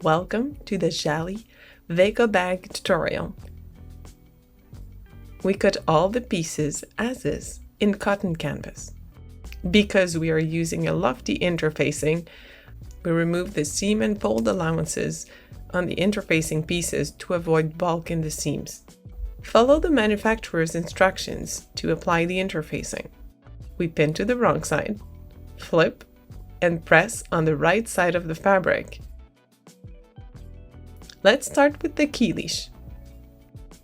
Welcome to the Jalie Vega bag tutorial. We cut all the pieces as is in cotton canvas. Because we are using a lofty interfacing, we remove the seam and fold allowances on the interfacing pieces to avoid bulk in the seams. Follow the manufacturer's instructions to apply the interfacing. We pin to the wrong side, flip, and press on the right side of the fabric. Let's start with the key leash.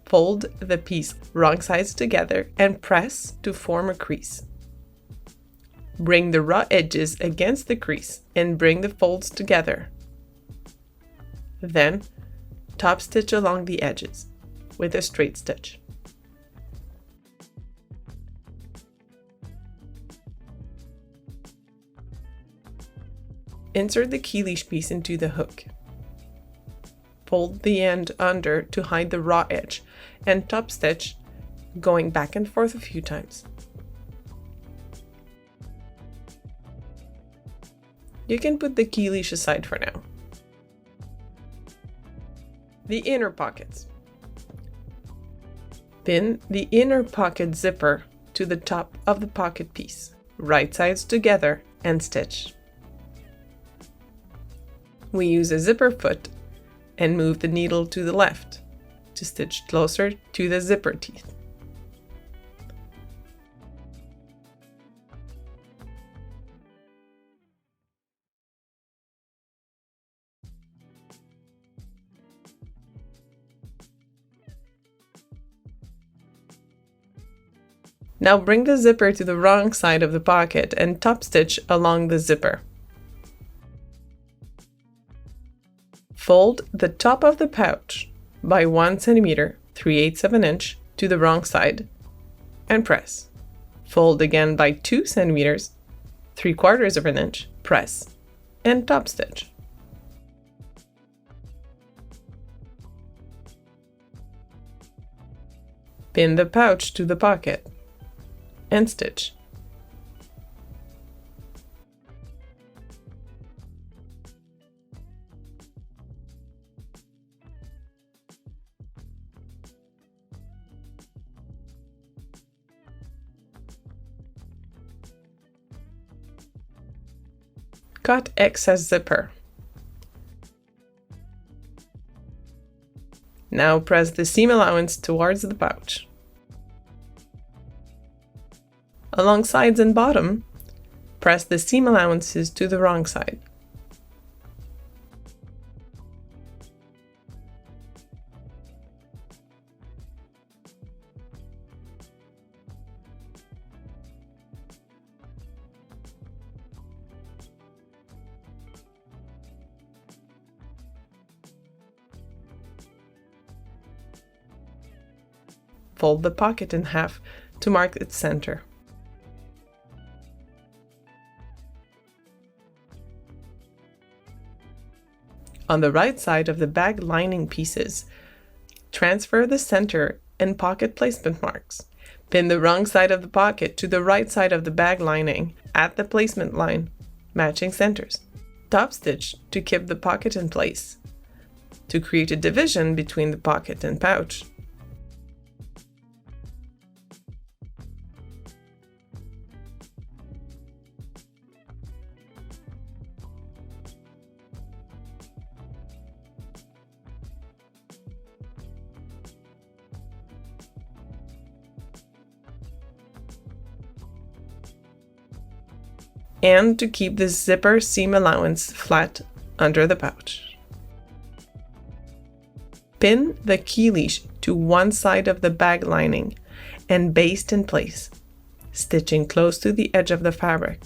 Fold the piece wrong sides together and press to form a crease. Bring the raw edges against the crease and bring the folds together. Then, top stitch along the edges with a straight stitch. Insert the key leash piece into the hook. Fold the end under to hide the raw edge and top stitch, going back and forth a few times. You can put the key leash aside for now. The inner pockets. Pin the inner pocket zipper to the top of the pocket piece, right sides together, and stitch. We use a zipper foot and move the needle to the left to stitch closer to the zipper teeth. Now bring the zipper to the wrong side of the pocket and top stitch along the zipper. Fold the top of the pouch by 1 centimeter, 3/8 of an inch to the wrong side and press. Fold again by 2 centimeters, 3/4 of an inch, press, and top stitch. Pin the pouch to the pocket and stitch. Cut excess zipper. Now press the seam allowance towards the pouch. Along sides and bottom, press the seam allowances to the wrong side. Fold the pocket in half to mark its center. On the right side of the bag lining pieces, transfer the center and pocket placement marks. Pin the wrong side of the pocket to the right side of the bag lining at the placement line, matching centers. Top stitch to keep the pocket in place. To create a division between the pocket and pouch, and to keep the zipper seam allowance flat under the pouch. Pin the key leash to one side of the bag lining and baste in place, stitching close to the edge of the fabric.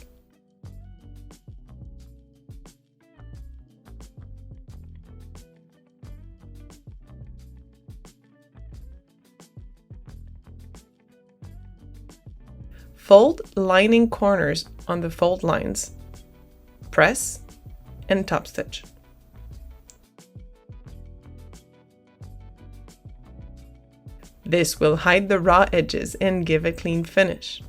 Fold lining corners on the fold lines, press, and top stitch. This will hide the raw edges and give a clean finish.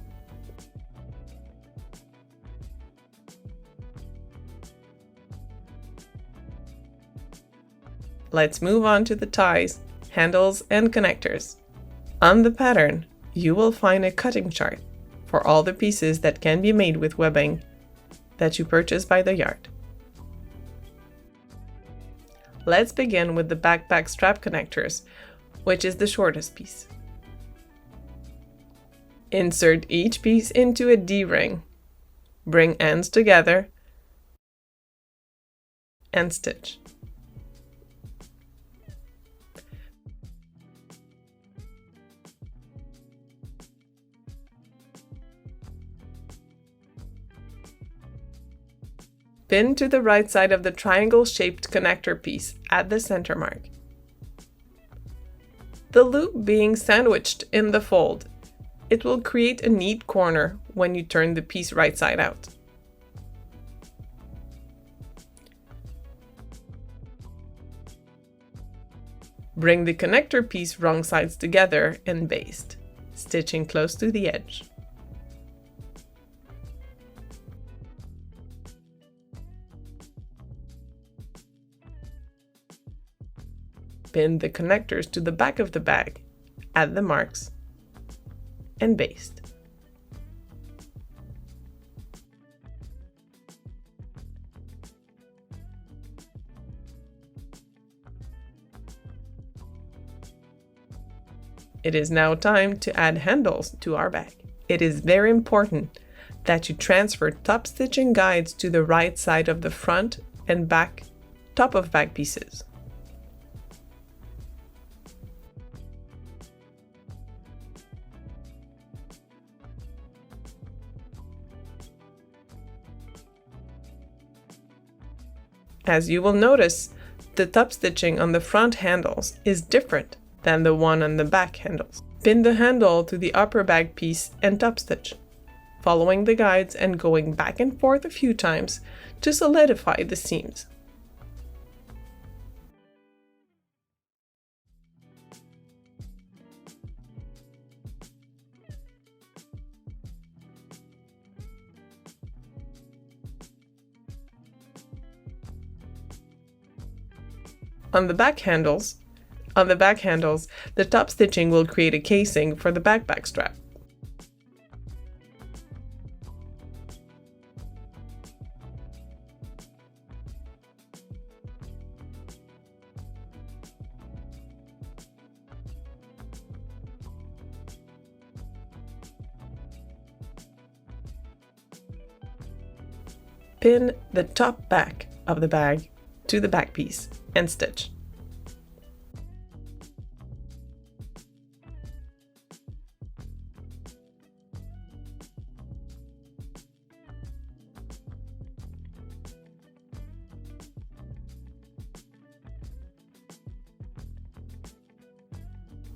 Let's move on to the ties, handles, and connectors. On the pattern, you will find a cutting chart for all the pieces that can be made with webbing that you purchase by the yard. Let's begin with the backpack strap connectors, which is the shortest piece. Insert each piece into a D-ring. Bring ends together and stitch. Pin to the right side of the triangle-shaped connector piece at the center mark. The loop being sandwiched in the fold, it will create a neat corner when you turn the piece right side out. Bring the connector piece wrong sides together and baste, stitching close to the edge. Pin the connectors to the back of the bag, add the marks, and baste. It is now time to add handles to our bag. It is very important that you transfer top stitching guides to the right side of the front and back top of bag pieces. As you will notice, the top stitching on the front handles is different than the one on the back handles. Pin the handle to the upper bag piece and top stitch, following the guides and going back and forth a few times to solidify the seams. On the back handles, the top stitching will create a casing for the backpack strap. Pin the top back of the bag to the back piece and stitch.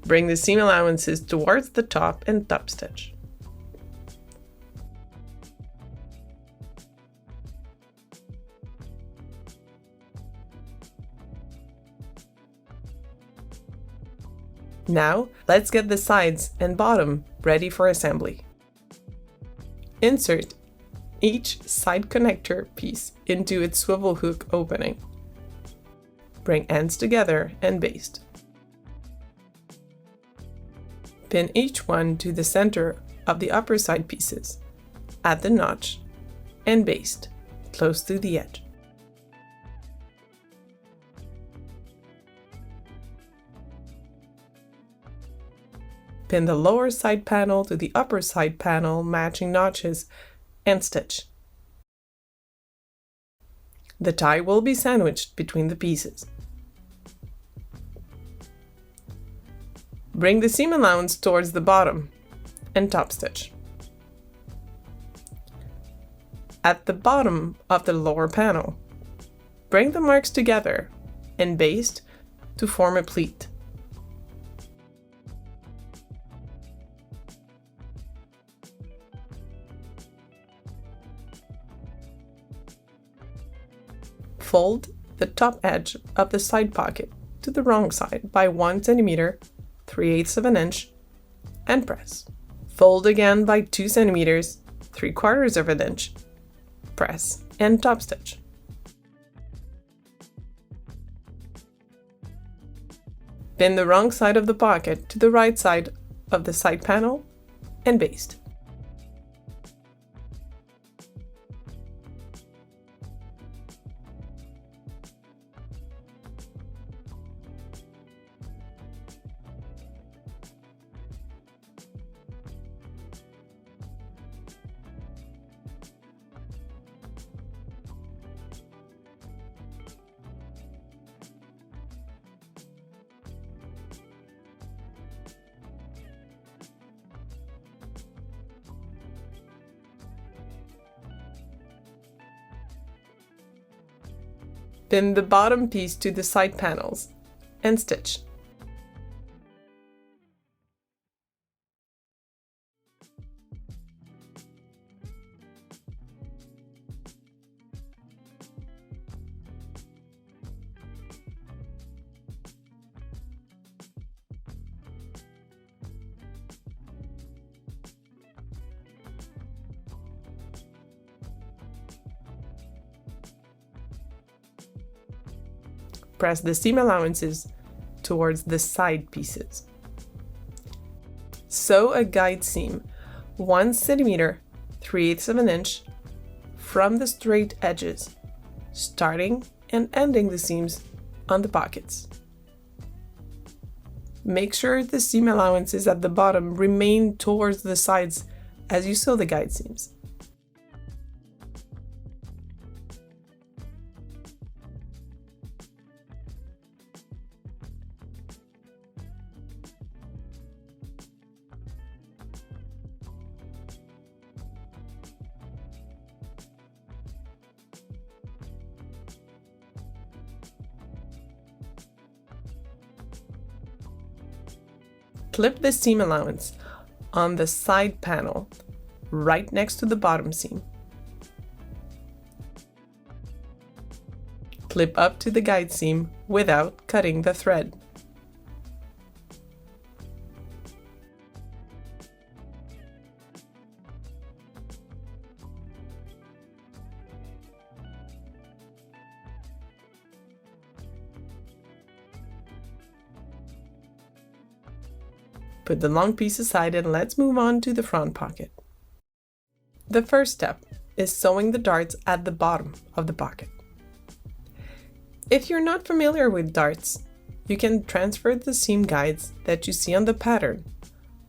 Bring the seam allowances towards the top and top stitch. Now, let's get the sides and bottom ready for assembly. Insert each side connector piece into its swivel hook opening. Bring ends together and baste. Pin each one to the center of the upper side pieces, add the notch, and baste close to the edge. Pin the lower side panel to the upper side panel, matching notches, and stitch. The tie will be sandwiched between the pieces. Bring the seam allowance towards the bottom and top stitch. At the bottom of the lower panel, bring the marks together and baste to form a pleat. Fold the top edge of the side pocket to the wrong side by 1 cm, 3/8 of an inch, and press. Fold again by 2 cm, 3/4 of an inch, press, and top stitch. Pin the wrong side of the pocket to the right side of the side panel and baste. Pin the bottom piece to the side panels and stitch. Press the seam allowances towards the side pieces. Sew a guide seam 1 centimeter, 3/8 of an inch from the straight edges, starting and ending the seams on the pockets. Make sure the seam allowances at the bottom remain towards the sides as you sew the guide seams. Clip the seam allowance on the side panel right next to the bottom seam. Clip up to the guide seam without cutting the thread. Put the long piece aside and let's move on to the front pocket. The first step is sewing the darts at the bottom of the pocket. If you're not familiar with darts, you can transfer the seam guides that you see on the pattern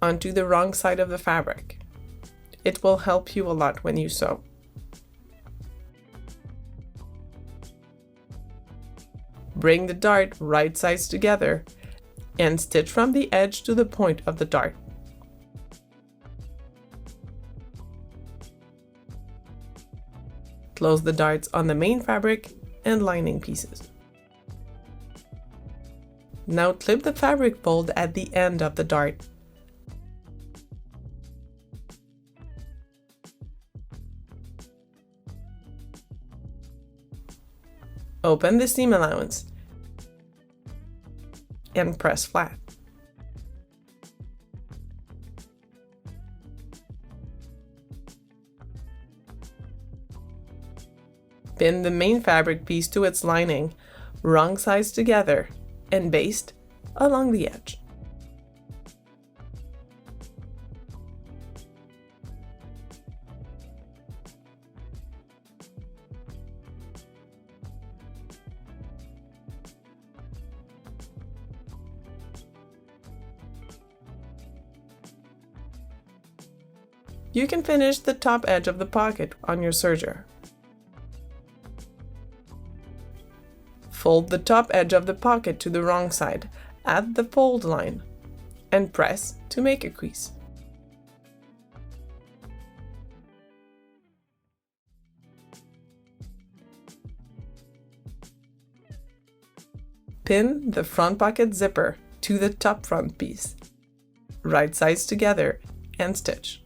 onto the wrong side of the fabric. It will help you a lot when you sew. Bring the dart right sides together and stitch from the edge to the point of the dart. Close the darts on the main fabric and lining pieces. Now clip the fabric fold at the end of the dart. Open the seam allowance and press flat. Pin the main fabric piece to its lining, wrong sides together, and baste along the edge. You can finish the top edge of the pocket on your serger. Fold the top edge of the pocket to the wrong side at the fold line and press to make a crease. Pin the front pocket zipper to the top front piece, right sides together, and stitch.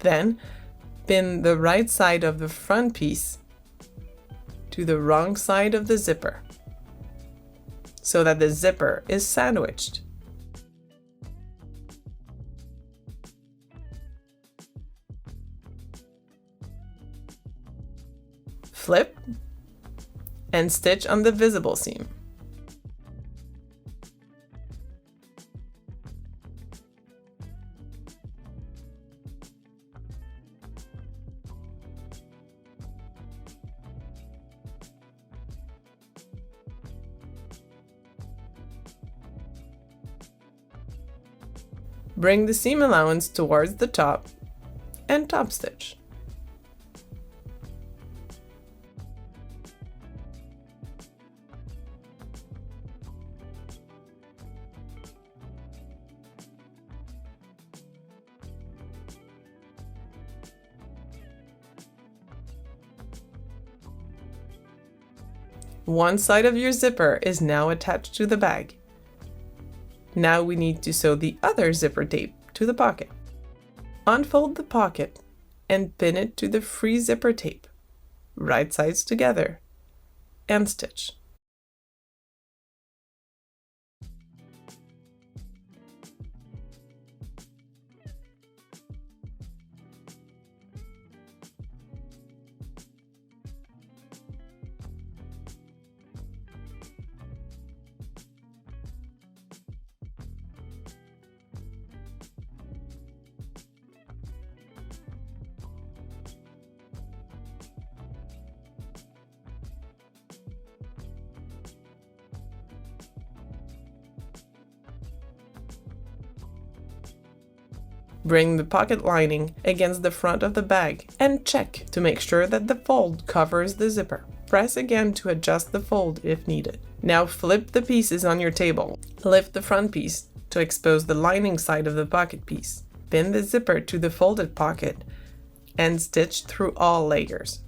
Then, pin the right side of the front piece to the wrong side of the zipper so that the zipper is sandwiched. Flip and stitch on the visible seam. Bring the seam allowance towards the top and top stitch. One side of your zipper is now attached to the bag. Now we need to sew the other zipper tape to the pocket. Unfold the pocket and pin it to the free zipper tape, right sides together, and stitch. Bring the pocket lining against the front of the bag and check to make sure that the fold covers the zipper. Press again to adjust the fold if needed. Now flip the pieces on your table. Lift the front piece to expose the lining side of the pocket piece. Pin the zipper to the folded pocket and stitch through all layers.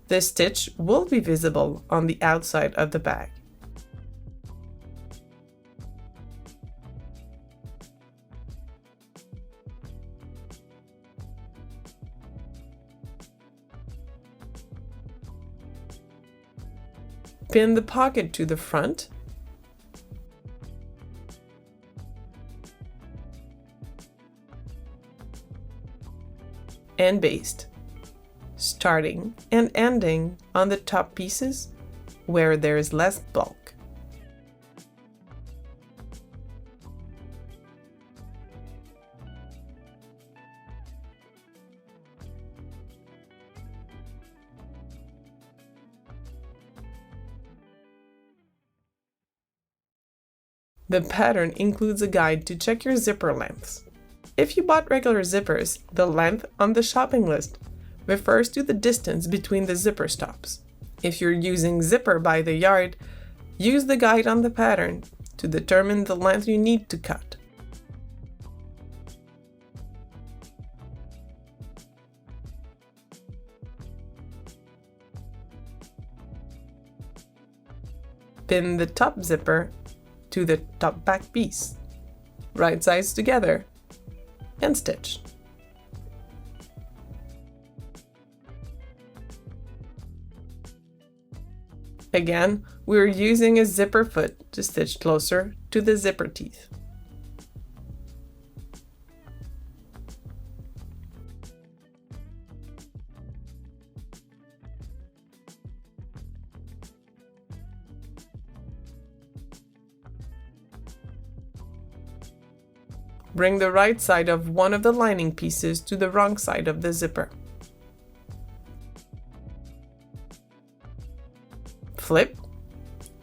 This stitch will be visible on the outside of the bag. Pin the pocket to the front and baste, starting and ending on the top pieces where there is less bulk. The pattern includes a guide to check your zipper lengths. If you bought regular zippers, the length on the shopping list refers to the distance between the zipper stops. If you're using zipper by the yard, use the guide on the pattern to determine the length you need to cut. Pin the top zipper to the top back piece, right sides together, and stitch. Again, we're using a zipper foot to stitch closer to the zipper teeth. Bring the right side of one of the lining pieces to the wrong side of the zipper. Flip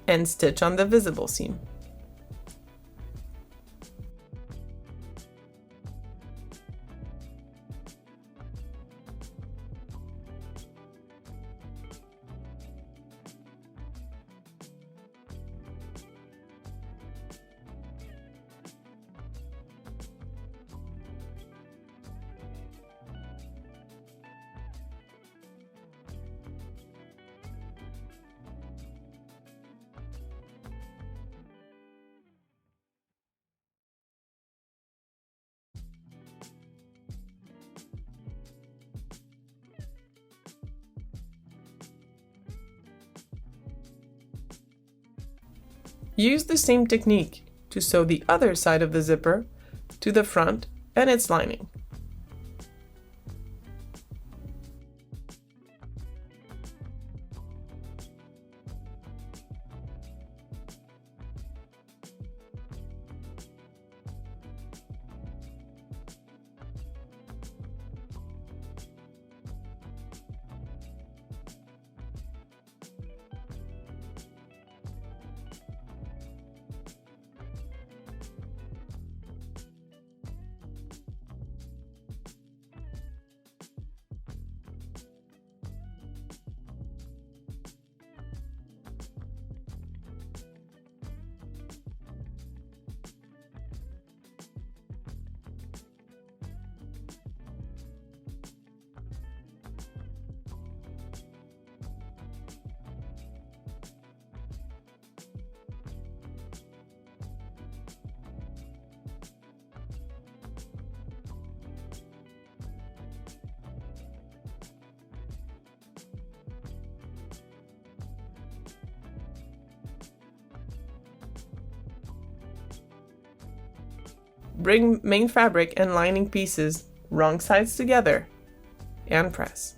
and stitch on the visible seam. Use the same technique to sew the other side of the zipper to the front and its lining. Bring main fabric and lining pieces wrong sides together and press.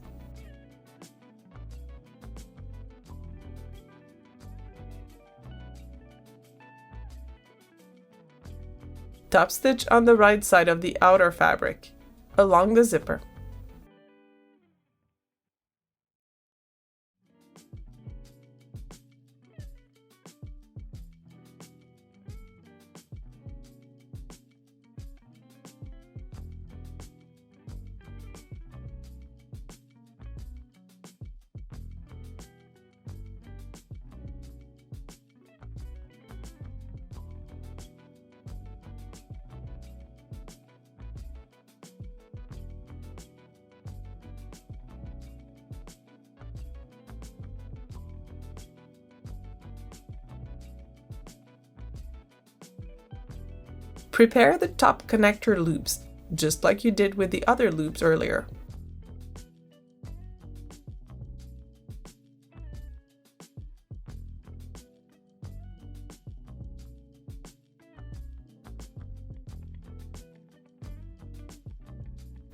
Top stitch on the right side of the outer fabric along the zipper. Prepare the top connector loops, just like you did with the other loops earlier.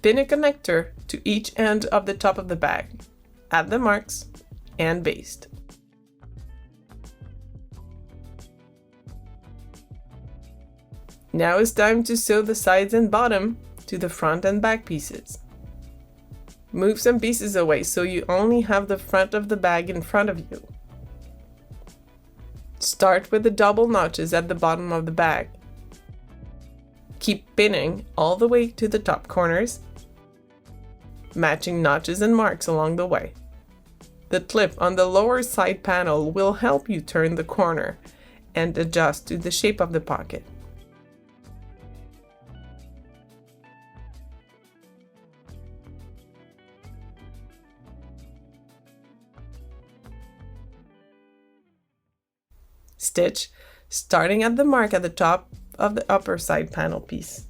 Pin a connector to each end of the top of the bag. Add the marks and baste. Now it's time to sew the sides and bottom to the front and back pieces. Move some pieces away so you only have the front of the bag in front of you. Start with the double notches at the bottom of the bag. Keep pinning all the way to the top corners, matching notches and marks along the way. The clip on the lower side panel will help you turn the corner and adjust to the shape of the pocket. Stitch, starting at the mark at the top of the upper side panel piece.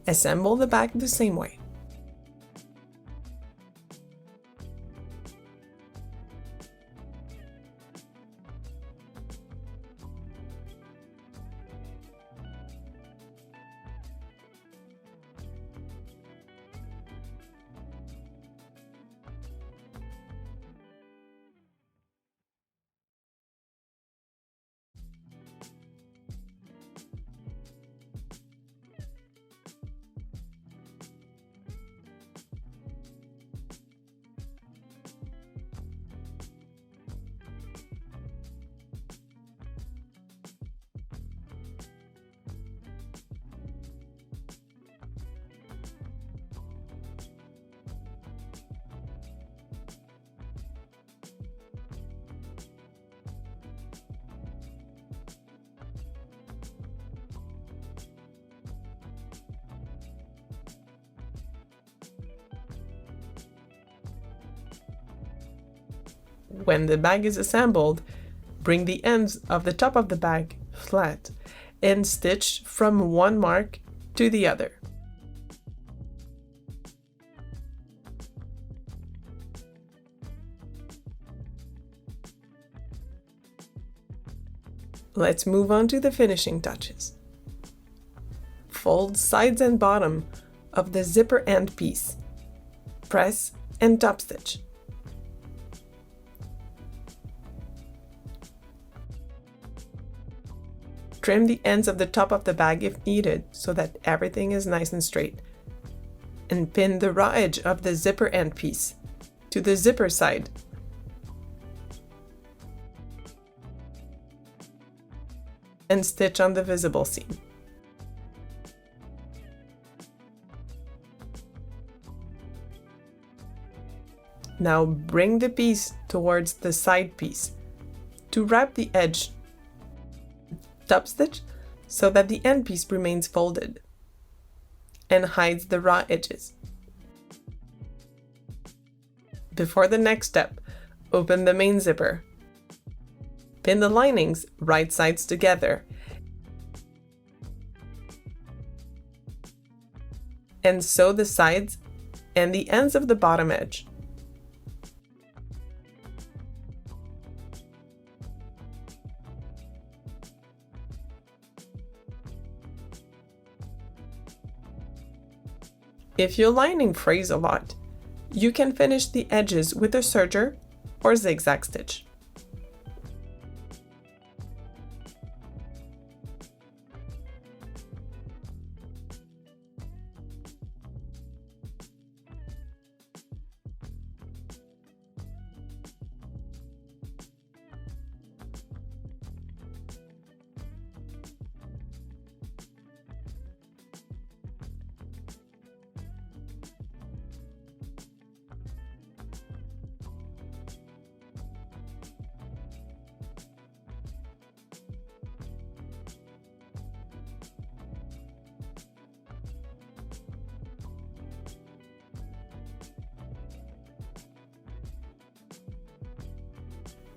Assemble the bag the same way. When the bag is assembled, bring the ends of the top of the bag flat and stitch from one mark to the other. Let's move on to the finishing touches. Fold sides and bottom of the zipper end piece. Press and top stitch. Trim the ends of the top of the bag if needed so that everything is nice and straight. And pin the raw edge of the zipper end piece to the zipper side. And stitch on the visible seam. Now bring the piece towards the side piece. To wrap the edge, top stitch so that the end piece remains folded and hides the raw edges. Before the next step, open the main zipper. Pin the linings right sides together and sew the sides and the ends of the bottom edge. If your lining frays a lot, you can finish the edges with a serger or zigzag stitch.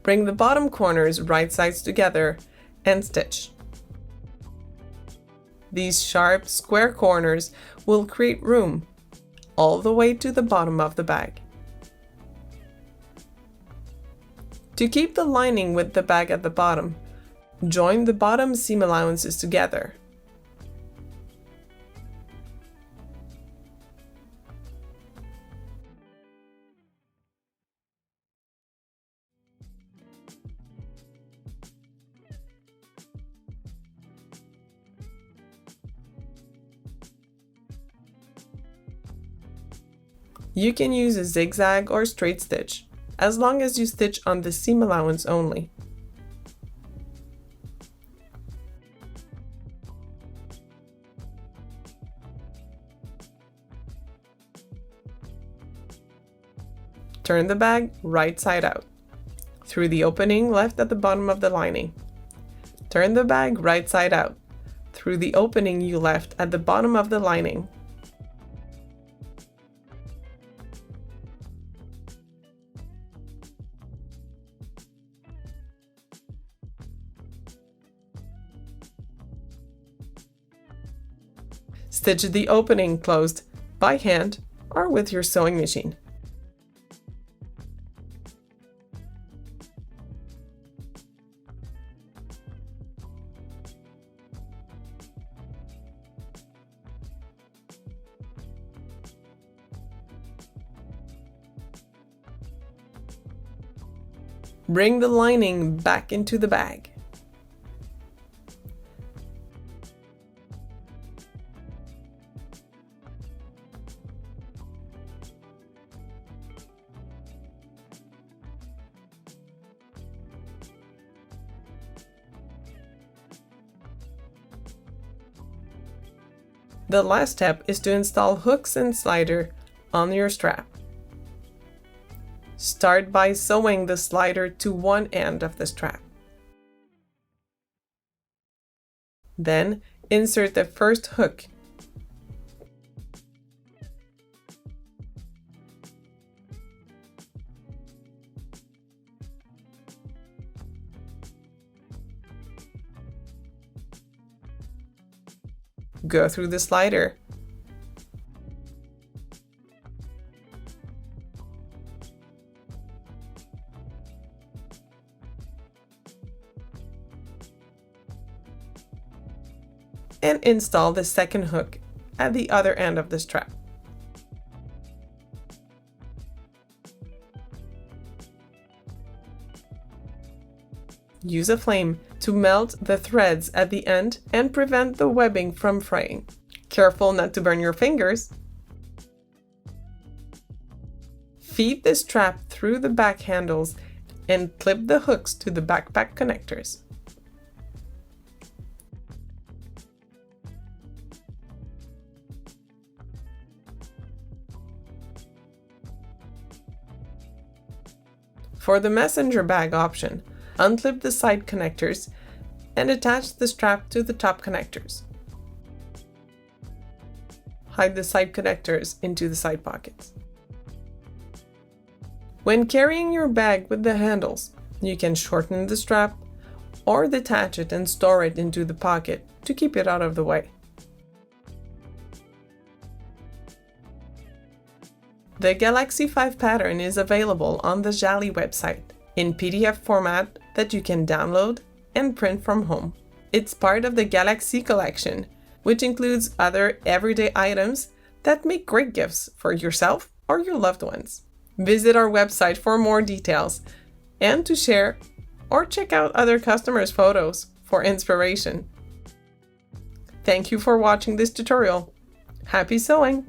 Bring the bottom corners right sides together and stitch. These sharp square corners will create room all the way to the bottom of the bag. To keep the lining with the bag at the bottom, join the bottom seam allowances together. You can use a zigzag or straight stitch, as long as you stitch on the seam allowance only. Turn the bag right side out, through the opening left at the bottom of the lining. Turn the bag right side out, through the opening you left at the bottom of the lining. Stitch the opening closed by hand or with your sewing machine. Bring the lining back into the bag. The last step is to install hooks and slider on your strap. Start by sewing the slider to one end of the strap. Then insert the first hook. Go through the slider. And install the second hook at the other end of the strap. Use a flame to melt the threads at the end and prevent the webbing from fraying. Careful not to burn your fingers. Feed the strap through the back handles and clip the hooks to the backpack connectors. For the messenger bag option, unclip the side connectors and attach the strap to the top connectors. Hide the side connectors into the side pockets. When carrying your bag with the handles, you can shorten the strap or detach it and store it into the pocket to keep it out of the way. The Galaxie 5 pattern is available on the Jalie website in PDF format that you can download and print from home. It's part of the Galaxie collection, which includes other everyday items that make great gifts for yourself or your loved ones. Visit our website for more details and to share or check out other customers' photos for inspiration. Thank you for watching this tutorial. Happy sewing!